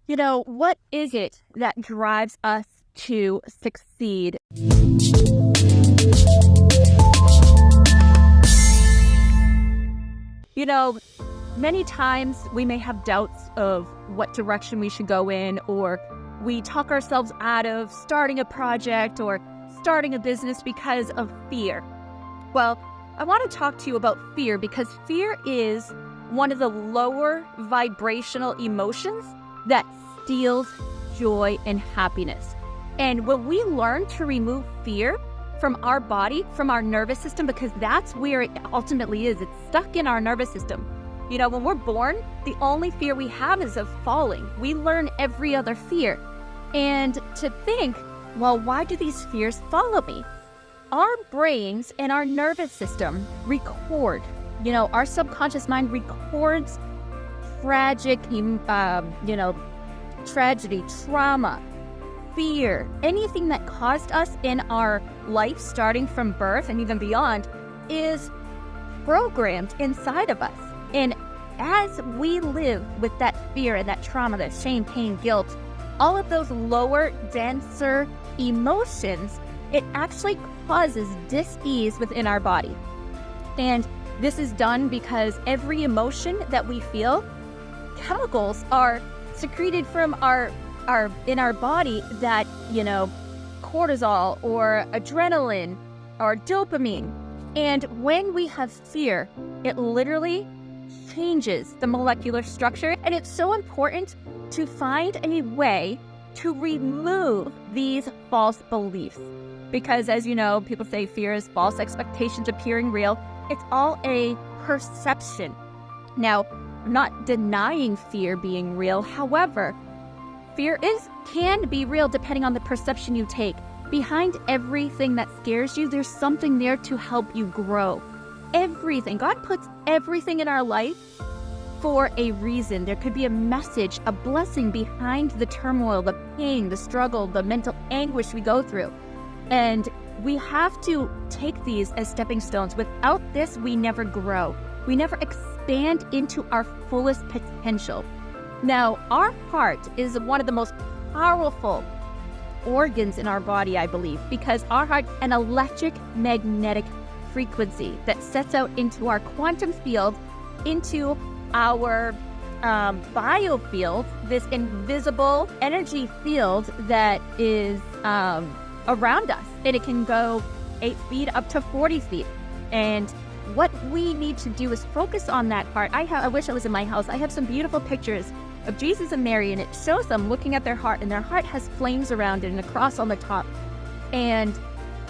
What is it that drives us to succeed? Many times we may have doubts of what direction we should go in, or we talk ourselves out of starting a project or starting a business because of fear. Well, I want to talk to you about fear because fear is one of the lower vibrational emotions that steals joy and happiness. And when we learn to remove fear from our body, from our nervous system, because that's where it ultimately is, it's stuck in our nervous system. When we're born, the only fear we have is of falling. We learn every other fear. And to think, well, why do these fears follow me? Our brains and our nervous system record, our subconscious mind records tragedy, trauma, fear, anything that caused us in our life starting from birth and even beyond is programmed inside of us. And as we live with that fear and that trauma, that shame, pain, guilt, all of those lower, denser emotions, it actually causes dis-ease within our body. And this is done because every emotion that we feel, chemicals are secreted from in our body that, cortisol or adrenaline or dopamine. And when we have fear, it literally changes the molecular structure. And it's so important to find a way to remove these false beliefs. Because as you know, people say fear is false expectations appearing real. It's all a perception. Now, I'm not denying fear being real. However, fear can be real depending on the perception you take. Behind everything that scares you, there's something there to help you grow. Everything. God puts everything in our life for a reason. There could be a message, a blessing behind the turmoil, the pain, the struggle, the mental anguish we go through. And we have to take these as stepping stones. Without this, we never grow. We never expand into our fullest potential. Now, our heart is one of the most powerful organs in our body, I believe, because our heart, an electric magnetic frequency that sets out into our quantum field, into our biofield, this invisible energy field that is around us. And it can go 8 feet up to 40 feet. And what we need to do is focus on that part. I wish I was in my house. I have some beautiful pictures of Jesus and Mary, and it shows them looking at their heart, and their heart has flames around it and a cross on the top. And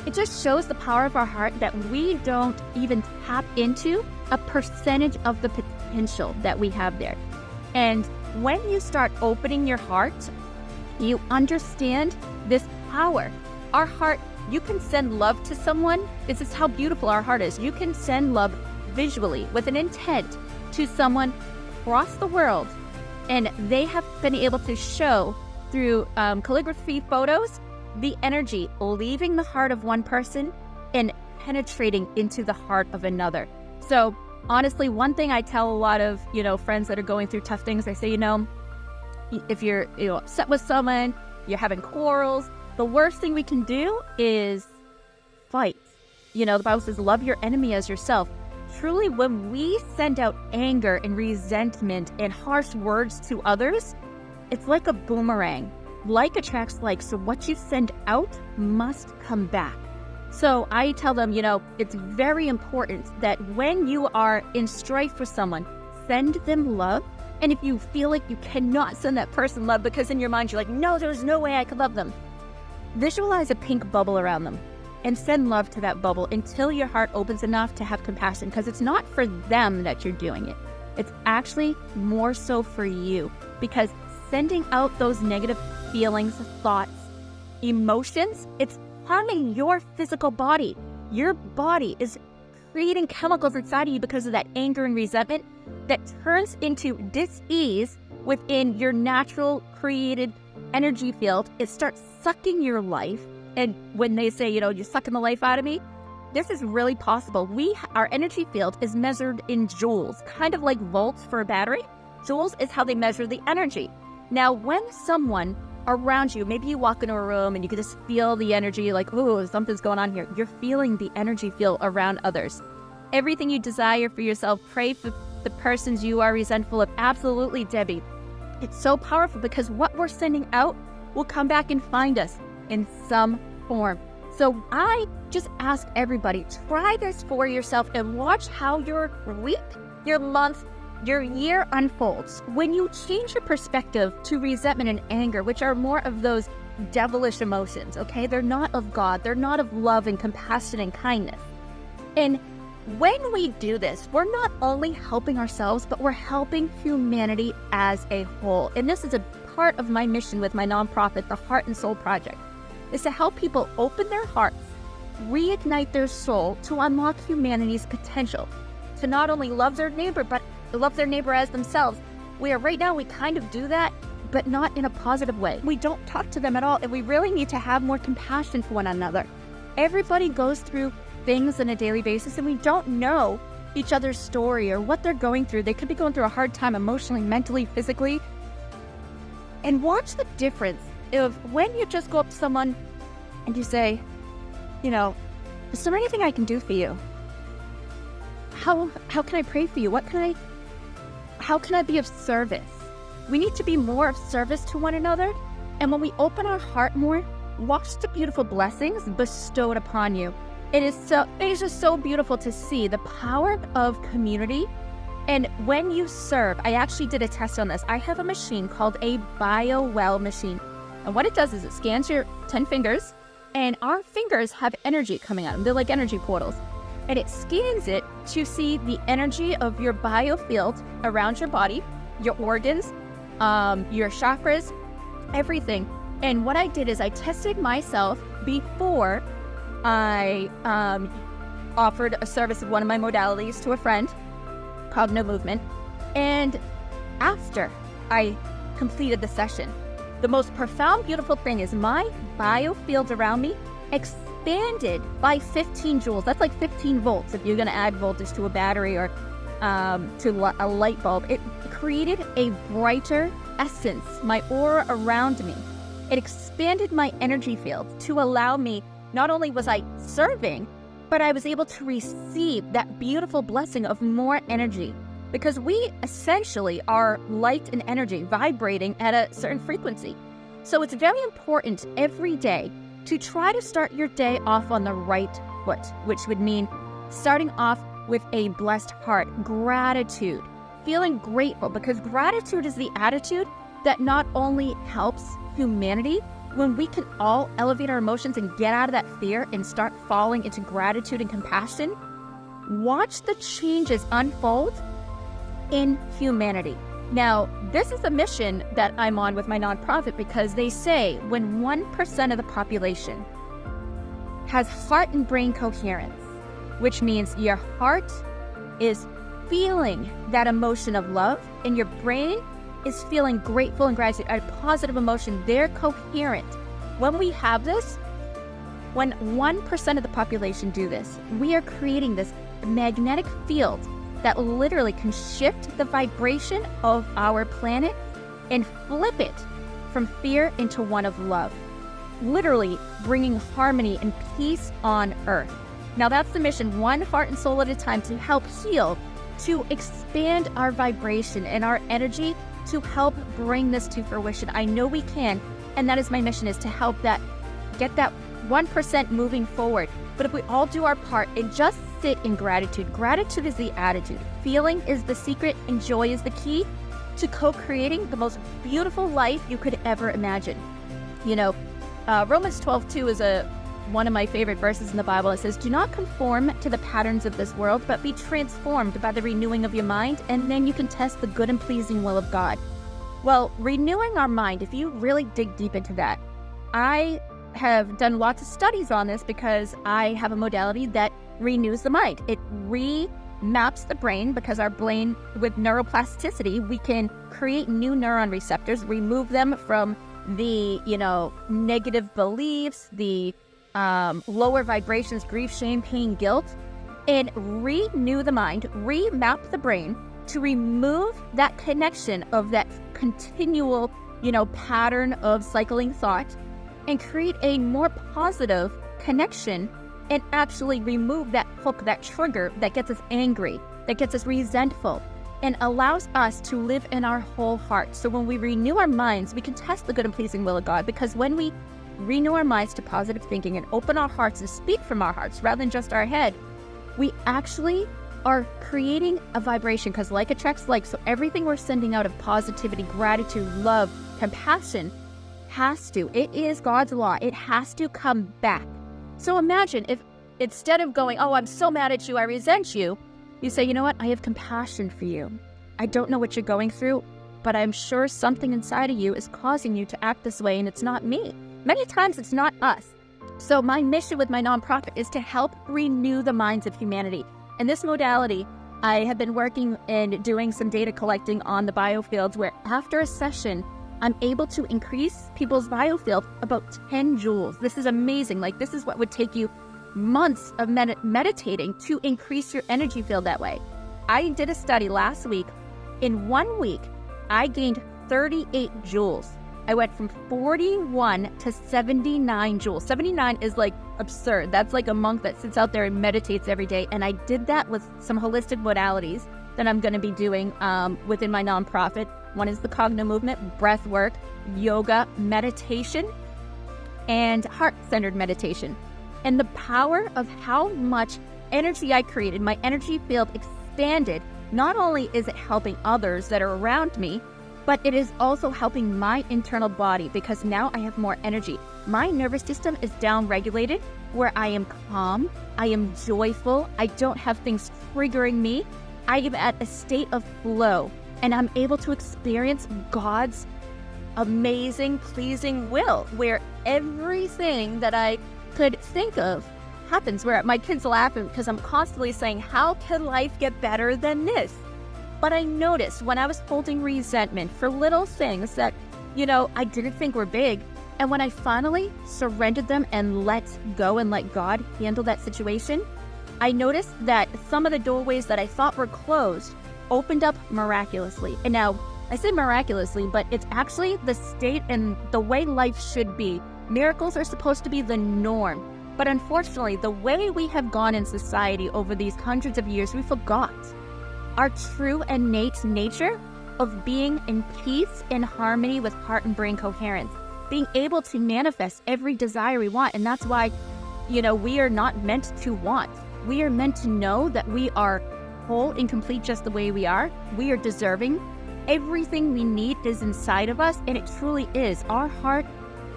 it just shows the power of our heart that we don't even tap into a percentage of the potential that we have there. And when you start opening your heart, you understand this power. Our heart, you can send love to someone. This is how beautiful our heart is. You can send love visually with an intent to someone across the world, and they have been able to show through calligraphy photos the energy leaving the heart of one person and penetrating into the heart of another. So honestly, one thing I tell a lot of friends that are going through tough things, I say, if you're upset with someone, you're having quarrels, the worst thing we can do is fight. The Bible says, love your enemy as yourself. Truly, when we send out anger and resentment and harsh words to others, it's like a boomerang. Like attracts like. So what you send out must come back. So I tell them, it's very important that when you are in strife with someone, send them love. And if you feel like you cannot send that person love because in your mind you're like, no, there's no way I could love them, visualize a pink bubble around them and send love to that bubble until your heart opens enough to have compassion, because it's not for them that you're doing it. It's actually more so for you, because sending out those negative feelings, thoughts, emotions, it's harming your physical body. Your body is creating chemicals inside of you because of that anger and resentment that turns into dis-ease within your natural created energy field. It starts sucking your life. And when they say, you're sucking the life out of me, this is really possible. Our energy field is measured in joules, kind of like volts for a battery. Joules is how they measure the energy. Now, when someone around you, maybe you walk into a room and you can just feel the energy, like, oh, something's going on here. You're feeling the energy feel around others. Everything you desire for yourself, pray for the persons you are resentful of. Absolutely, Debbie. It's so powerful because what we're sending out will come back and find us in some form. So I just ask everybody, try this for yourself and watch how your week, your month, your year unfolds. When you change your perspective to resentment and anger, which are more of those devilish emotions, okay? They're not of God. They're not of love and compassion and kindness. And when we do this, we're not only helping ourselves, but we're helping humanity as a whole. And this is a part of my mission with my nonprofit, the Heart and Soul Project, is to help people open their hearts, reignite their soul to unlock humanity's potential, to not only love their neighbor, but love their neighbor as themselves. Where right now we kind of do that, but not in a positive way. We don't talk to them at all, and we really need to have more compassion for one another. Everybody goes through things on a daily basis, and we don't know each other's story or what they're going through. They could be going through a hard time emotionally, mentally, physically. And watch the difference of when you just go up to someone and you say, is there anything I can do for you? How can I pray for you? How can I be of service? We need to be more of service to one another. And when we open our heart more, watch the beautiful blessings bestowed upon you. It is just so beautiful to see the power of community. And when you serve, I actually did a test on this. I have a machine called a BioWell machine. And what it does is it scans your 10 fingers, and our fingers have energy coming out. They're like energy portals. And it scans it to see the energy of your biofield around your body, your organs, your chakras, everything. And what I did is I tested myself before I offered a service of one of my modalities to a friend called No Movement. And after I completed the session, the most profound, beautiful thing is my biofield around me expanded by 15 joules. That's like 15 volts if you're going to add voltage to a battery or to a light bulb. It created a brighter essence, my aura around me. It expanded my energy field to allow me, not only was I serving, but I was able to receive that beautiful blessing of more energy, because we essentially are light and energy vibrating at a certain frequency. So it's very important every day to try to start your day off on the right foot, which would mean starting off with a blessed heart, gratitude, feeling grateful, because gratitude is the attitude that not only helps humanity. When we can all elevate our emotions and get out of that fear and start falling into gratitude and compassion, watch the changes unfold in humanity. Now, this is a mission that I'm on with my nonprofit, because they say when 1% of the population has heart and brain coherence, which means your heart is feeling that emotion of love and your brain is feeling grateful and gratitude, a positive emotion, they're coherent. When we have this, when 1% of the population do this, we are creating this magnetic field that literally can shift the vibration of our planet and flip it from fear into one of love, literally bringing harmony and peace on earth. Now that's the mission, one heart and soul at a time, to help heal, to expand our vibration and our energy, to help bring this to fruition. I know we can, and that is my mission, is to help that, get that 1% moving forward. But if we all do our part and just sit in gratitude, gratitude is the attitude, feeling is the secret, and joy is the key to co-creating the most beautiful life you could ever imagine. Romans 12:2 is one of my favorite verses in the Bible. It says, "Do not conform to the patterns of this world, but be transformed by the renewing of your mind, and then you can test the good and pleasing will of God." Well, renewing our mind, if you really dig deep into that, I have done lots of studies on this because I have a modality that renews the mind. It remaps the brain, because our brain, with neuroplasticity, we can create new neuron receptors, remove them from the, negative beliefs, the lower vibrations, grief, shame, pain, guilt, and renew the mind, remap the brain to remove that connection of that continual pattern of cycling thought and create a more positive connection and actually remove that hook, that trigger that gets us angry, that gets us resentful, and allows us to live in our whole heart. So when we renew our minds, we can test the good and pleasing will of God, because when we renew our minds to positive thinking and open our hearts and speak from our hearts rather than just our head, we actually are creating a vibration, because like attracts like. So everything we're sending out of positivity, gratitude, love, compassion it is God's law. It has to come back. So imagine if instead of going, oh, I'm so mad at you, I resent you, you say, you know what? I have compassion for you. I don't know what you're going through, but I'm sure something inside of you is causing you to act this way, and it's not me. Many times it's not us. So my mission with my nonprofit is to help renew the minds of humanity. In this modality, I have been working and doing some data collecting on the biofields, where after a session, I'm able to increase people's biofield about 10 joules. This is amazing. Like, this is what would take you months of meditating to increase your energy field that way. I did a study last week. In 1 week, I gained 38 joules. I went from 41 to 79 joules. 79 is like absurd. That's like a monk that sits out there and meditates every day. And I did that with some holistic modalities that I'm going to be doing within my nonprofit. One is the cognitive movement, breath work, yoga, meditation, and heart-centered meditation. And the power of how much energy I created, my energy field expanded. Not only is it helping others that are around me, but it is also helping my internal body, because now I have more energy. My nervous system is down-regulated, where I am calm, I am joyful, I don't have things triggering me. I am at a state of flow, and I'm able to experience God's amazing, pleasing will, where everything that I could think of happens, where my kids laughing because I'm constantly saying, how can life get better than this? But I noticed when I was holding resentment for little things that, I didn't think were big, and when I finally surrendered them and let go and let God handle that situation, I noticed that some of the doorways that I thought were closed opened up miraculously. And now, I say miraculously, but it's actually the state and the way life should be. Miracles are supposed to be the norm. But unfortunately, the way we have gone in society over these hundreds of years, we forgot our true innate nature of being in peace and harmony with heart and brain coherence, being able to manifest every desire we want. And that's why, we are not meant to want. We are meant to know that we are whole and complete just the way we are. We are deserving. Everything we need is inside of us, and it truly is. Our heart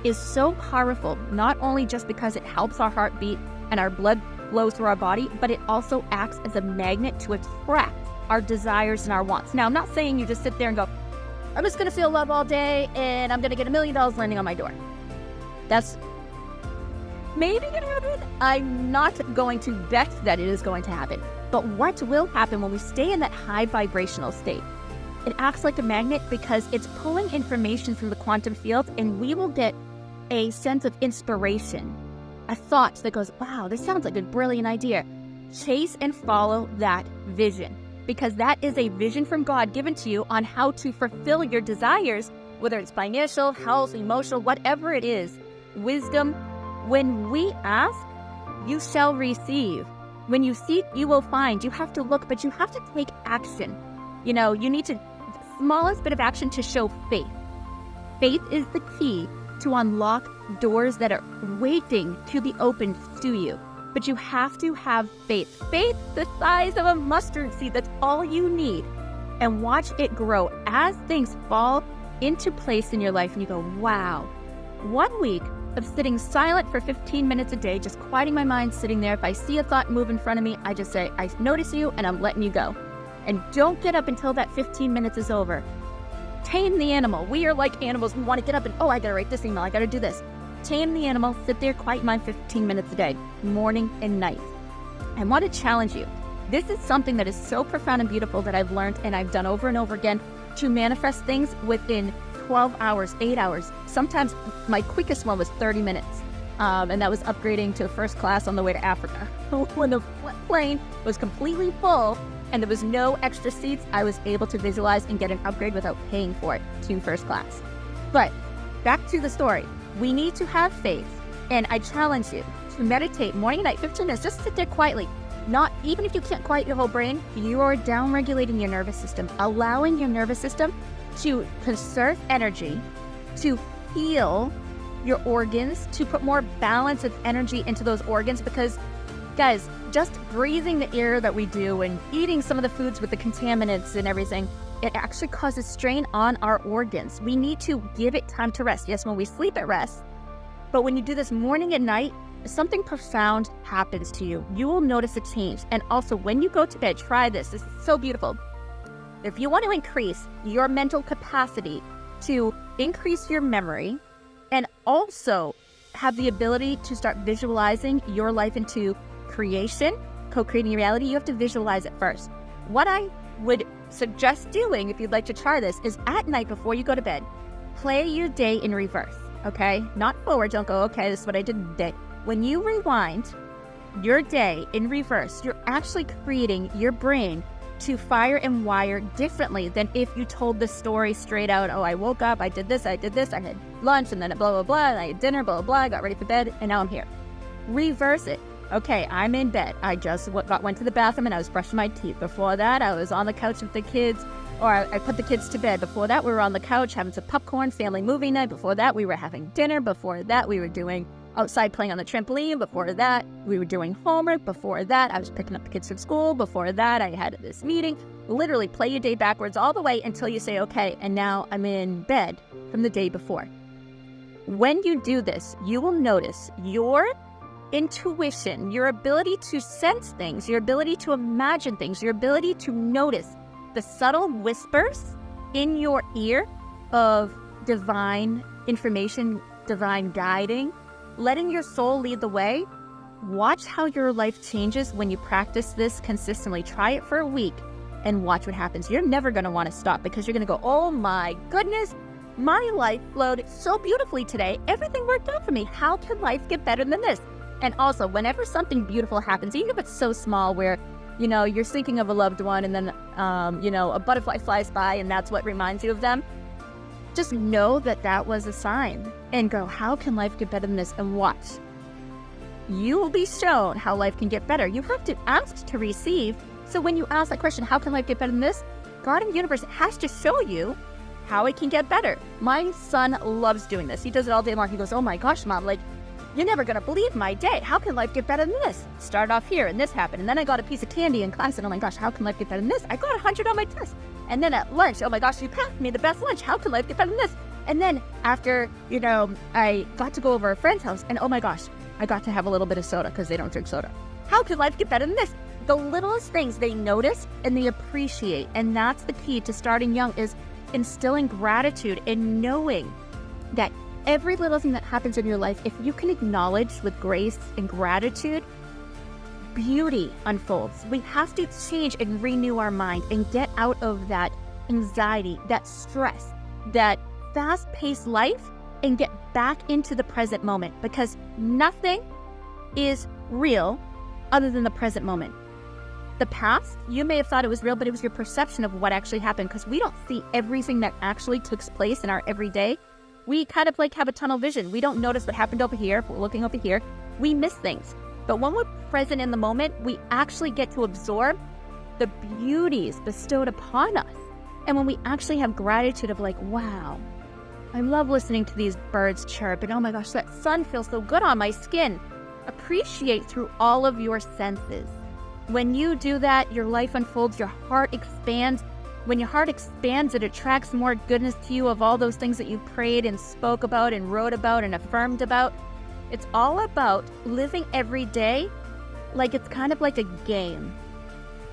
is so powerful, not only just because it helps our heart beat and our blood flow through our body, but it also acts as a magnet to attract our desires and our wants. Now, I'm not saying you just sit there and go, I'm just going to feel love all day and I'm going to get $1 million landing on my door. That's maybe going to happen. I'm not going to bet that it is going to happen. But what will happen when we stay in that high vibrational state? It acts like a magnet because it's pulling information from the quantum field, and we will get a sense of inspiration, a thought that goes, wow, this sounds like a brilliant idea. Chase and follow that vision, because that is a vision from God given to you on how to fulfill your desires, whether it's financial, health, emotional, whatever it is. Wisdom. When we ask, you shall receive. When you seek, you will find. You have to look, but you have to take action. You need to, smallest bit of action to show faith. Faith is the key to unlock doors that are waiting to be opened to you. But you have to have faith. Faith the size of a mustard seed. That's all you need. And watch it grow as things fall into place in your life. And you go, wow. 1 week of sitting silent for 15 minutes a day, just quieting my mind, sitting there. If I see a thought move in front of me, I just say, I notice you and I'm letting you go. And don't get up until that 15 minutes is over. Tame the animal. We are like animals. We want to get up and, I got to write this email. I got to do this. Tame the animal. Sit there, quiet mind 15 minutes a day, morning and night. I want to challenge you. This is something that is so profound and beautiful that I've learned and I've done over and over again to manifest things within 12 hours, 8 hours. Sometimes my quickest one was 30 minutes. And that was upgrading to first class on the way to Africa. When the plane was completely full and there was no extra seats, I was able to visualize and get an upgrade without paying for it to first class. But back to the story. We need to have faith. And I challenge you to meditate morning and night, 15 minutes, just sit there quietly. Not even if you can't quiet your whole brain, you are down-regulating your nervous system, allowing your nervous system to conserve energy, to heal your organs, to put more balance of energy into those organs. Because, guys, just breathing the air that we do and eating some of the foods with the contaminants and everything, it actually causes strain on our organs. We need to give it time to rest. Yes, when we sleep, it rests. But when you do this morning and night, something profound happens to you. You will notice a change. And also, when you go to bed, try this. This is so beautiful. If you want to increase your mental capacity, to increase your memory, and also have the ability to start visualizing your life into creation, co-creating reality, you have to visualize it first. What I would suggest doing, if you'd like to try this, is at night before you go to bed, play your day in reverse, okay? Not forward. Don't go, okay, this is what I did today. When you rewind your day in reverse, you're actually creating your brain to fire and wire differently than if you told the story straight out. Oh, I woke up, I did this, I had lunch, and then blah, blah, blah, and I had dinner, blah, blah, blah, I got ready for bed, and now I'm here. Reverse it. Okay, I'm in bed. I just went to the bathroom and I was brushing my teeth. Before that, I was on the couch with the kids, or I put the kids to bed. Before that, we were on the couch having some popcorn, family movie night. Before that, we were having dinner. Before that, we were doing outside playing on the trampoline. Before that, we were doing homework. Before that, I was picking up the kids from school. Before that, I had this meeting. Literally play your day backwards all the way until you say, okay, and now I'm in bed from the day before. When you do this, you will notice your intuition, your ability to sense things, your ability to imagine things, your ability to notice the subtle whispers in your ear of divine information, divine guiding, letting your soul lead the way. Watch how your life changes when you practice this consistently. Try it for a week and watch what happens. You're never going to want to stop, because you're going to go, oh my goodness, my life flowed so beautifully today. Everything worked out for me. How can life get better than this? And also, whenever something beautiful happens, even if it's so small where, you're thinking of a loved one and then, a butterfly flies by and that's what reminds you of them, just know that that was a sign and go, how can life get better than this? And watch. You will be shown how life can get better. You have to ask to receive. So when you ask that question, how can life get better than this? God in the universe has to show you how it can get better. My son loves doing this. He does it all day long. He goes, oh my gosh, Mom, you're never going to believe my day. How can life get better than this? Start off here and this happened. And then I got a piece of candy in class and oh my gosh, how can life get better than this? I got 100 on my test. And then at lunch, oh my gosh, you passed me the best lunch. How can life get better than this? And then after, I got to go over a friend's house and oh my gosh, I got to have a little bit of soda because they don't drink soda. How can life get better than this? The littlest things they notice and they appreciate. And that's the key to starting young, is instilling gratitude and knowing that every little thing that happens in your life, if you can acknowledge with grace and gratitude, beauty unfolds. We have to change and renew our mind and get out of that anxiety, that stress, that fast-paced life, and get back into the present moment, because nothing is real other than the present moment. The past, you may have thought it was real, but it was your perception of what actually happened, because we don't see everything that actually took place in our everyday. We kind of have a tunnel vision. We don't notice what happened over here. If we're looking over here, we miss things. But when we're present in the moment, we actually get to absorb the beauties bestowed upon us. And when we actually have gratitude of wow, I love listening to these birds chirp, and oh my gosh, that sun feels so good on my skin. Appreciate through all of your senses. When you do that, your life unfolds, your heart expands. When your heart expands, it attracts more goodness to you of all those things that you prayed and spoke about and wrote about and affirmed about. It's all about living every day like it's kind of like a game.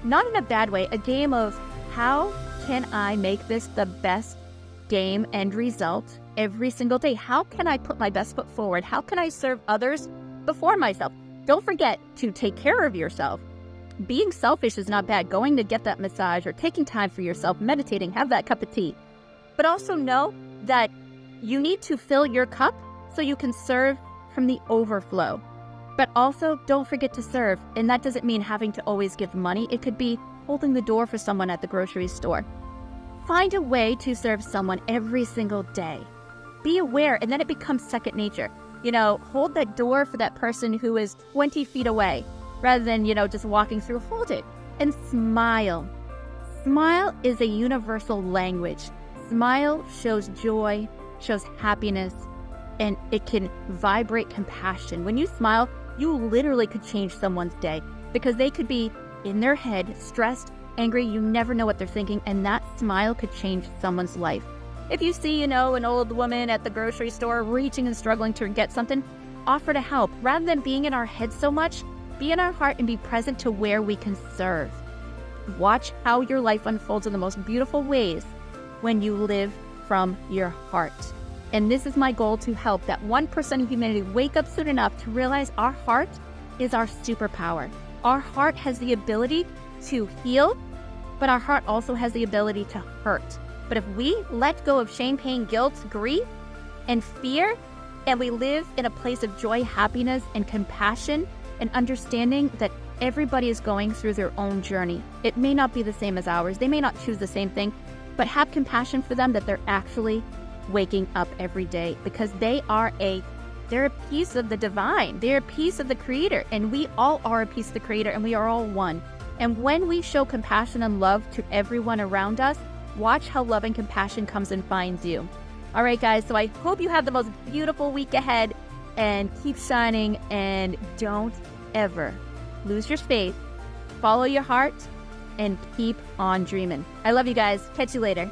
Not in a bad way, a game of how can I make this the best game end result every single day? How can I put my best foot forward? How can I serve others before myself? Don't forget to take care of yourself. Being selfish is not bad. Going to get that massage or taking time for yourself, meditating, have that cup of tea. But also know that you need to fill your cup so you can serve from the overflow. But also don't forget to serve. And that doesn't mean having to always give money. It could be holding the door for someone at the grocery store. Find a way to serve someone every single day. be aware, and then it becomes second nature. Hold that door for that person who is 20 feet away rather than, just walking through. Hold it and smile. Smile is a universal language. Smile shows joy, shows happiness, and it can vibrate compassion. When you smile, you literally could change someone's day because they could be in their head, stressed, angry. You never know what they're thinking, and that smile could change someone's life. If you see, an old woman at the grocery store reaching and struggling to get something, offer to help. Rather than being in our head so much, be in our heart and be present to where we can serve. Watch how your life unfolds in the most beautiful ways when you live from your heart. And this is my goal, to help that 1% of humanity wake up soon enough to realize our heart is our superpower. Our heart has the ability to heal, but our heart also has the ability to hurt. But if we let go of shame, pain, guilt, grief, and fear, and we live in a place of joy, happiness, and compassion, and understanding that everybody is going through their own journey. It may not be the same as ours. They may not choose the same thing, but have compassion for them, that they're actually waking up every day, because they're a piece of the divine. They're a piece of the Creator, and we all are a piece of the Creator, and we are all one. And when we show compassion and love to everyone around us, watch how love and compassion comes and finds you. All right, guys, so I hope you have the most beautiful week ahead, and keep shining, and don't ever lose your faith. Follow your heart and keep on dreaming. I love you guys. Catch you later.